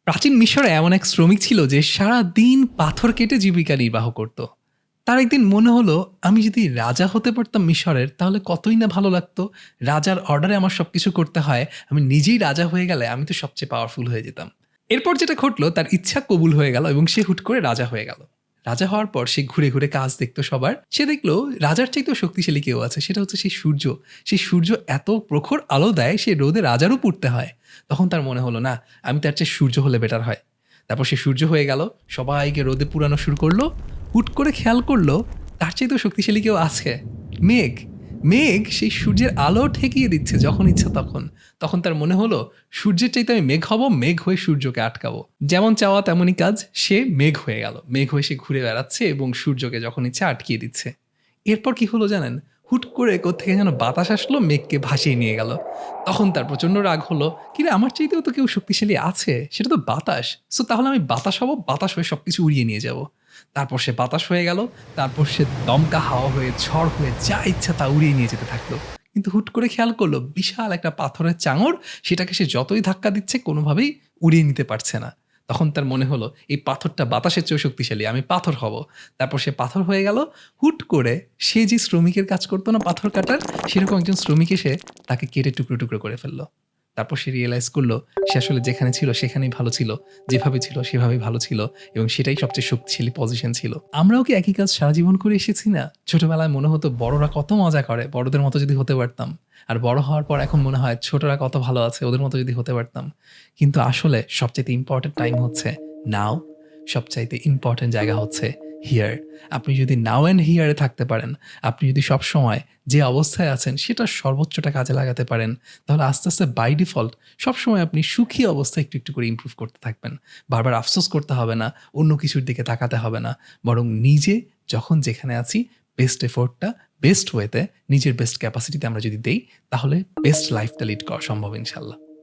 প্রাচীন মিশরে এমন এক শ্রমিক ছিল যে সারা দিন পাথর কেটে জীবিকা নির্বাহ করত। তার একদিন মনে হলো, আমি যদি রাজা হতে পারতাম মিশরের তাহলে কতই না ভালো লাগতো। রাজার অর্ডারে আমার সবকিছু করতে হয়, আমি নিজেই রাজা হয়ে গেলে আমি তো সবচেয়ে পাওয়ারফুল হয়ে যেতাম। এরপর যেটা ঘটলো, তার ইচ্ছা কবুল হয়ে গেল এবং সে হুট করে রাজা হয়ে গেল। রাজা হওয়ার পর সে ঘুরে ঘুরে কাজ দেখতো সবার। সে দেখলো রাজার চাইতেও শক্তিশালী কেউ আছে, সেটা হচ্ছে সেই সূর্য। সেই সূর্য এত প্রখর আলো দেয়, সে রোদে রাজারও পুড়তে হয়। তখন তার মনে হলো, না, আমি তার চেয়ে সূর্য হলে বেটার হয়। তারপর সে সূর্য হয়ে গেল, সবাইকে রোদে পুরানো শুরু করলো। হুট করে খেয়াল করলো তার চাইতেও শক্তিশালী কেউ আছে, মেঘ। মেঘ সেই সূর্যের আলো ঠেকিয়ে দিচ্ছে যখন ইচ্ছা তখন। তখন তার মনে হলো, সূর্যের চাইতে আমি মেঘ হব, মেঘ হয়ে সূর্যকে আটকাবো। যেমন চাওয়া তেমনই কাজ, সে মেঘ হয়ে গেল। মেঘ হয়ে সে ঘুরে বেড়াচ্ছে এবং সূর্যকে যখন ইচ্ছা আটকিয়ে দিচ্ছে। এরপর কি হলো জানেন? হুট করে কোত্থেকে যেন বাতাস আসলো, মেঘকে ভাসিয়ে নিয়ে গেল। তখন তার প্রচণ্ড রাগ হলো, কিরে আমার চাইতেও তো কেউ শক্তিশালী আছে, সেটা তো বাতাস। সো তাহলে আমি বাতাস হব, বাতাস হয়ে সব কিছু উড়িয়ে নিয়ে যাব। তারপর সে বাতাস হয়ে গেল, তারপর সে দমকা হাওয়া হয়ে, ঝড় হয়ে যা ইচ্ছা তা উড়িয়ে নিয়ে যেতে থাকলো। কিন্তু হুট করে খেয়াল করলো বিশাল একটা পাথরের চাঙড়, সেটাকে সে যতই ধাক্কা দিচ্ছে কোনোভাবেই উড়িয়ে নিতে পারছে না। তখন তার মনে হলো, এই পাথরটা বাতাসের চেয়েও শক্তিশালী, আমি পাথর হব। তারপর সে পাথর হয়ে গেল। হুট করে সে যে শ্রমিকের কাজ করতো না পাথর কাটার, সেরকম একজন শ্রমিক এসে তাকে কেটে টুকরো টুকরো করে ফেললো। তারপর সে রিয়েলাইজ করলো সে আসলে যেখানে ছিল সেখানেই ভালো ছিল, যেভাবে ছিল সেভাবেই ভালো ছিল, এবং সেটাই সবচেয়ে শক্তিশালী পজিশন ছিল। আমরাও কি একই কাজ সারা জীবন করে এসেছি না? ছোটবেলায় মনে হতো বড়রা কত মজা করে, বড়দের মতো যদি হতে পারতাম। আর বড় হওয়ার পর এখন মনে হয় ছোটরা কত ভালো আছে, ওদের মতো যদি হতে পারতাম। কিন্তু আসলে সবচাইতে ইম্পর্টেন্ট টাইম হচ্ছে নাও। সবচাইতে ইম্পর্টেন্ট জায়গা হচ্ছে হিয়ার। আপনি যদি নাও অ্যান্ড হিয়ারে থাকতে পারেন, আপনি যদি সব সময় যে অবস্থায় আছেন সেটা সর্বোচ্চটা কাজে লাগাতে পারেন, তাহলে আস্তে আস্তে বাই ডিফল্ট সবসময় আপনি সুখী অবস্থায় একটু একটু করে ইমপ্রুভ করতে থাকবেন। বারবার আফসোস করতে হবে না, অন্য কিছুর দিকে তাকাতে হবে না। বরং নিজে যখন যেখানে আছি, বেস্ট এফোর্টটা বেস্ট ওয়েতে নিজের বেস্ট ক্যাপাসিটিতে আমরা যদি দেই, তাহলে বেস্ট লাইফটা লিড করা সম্ভব ইনশাল্লাহ।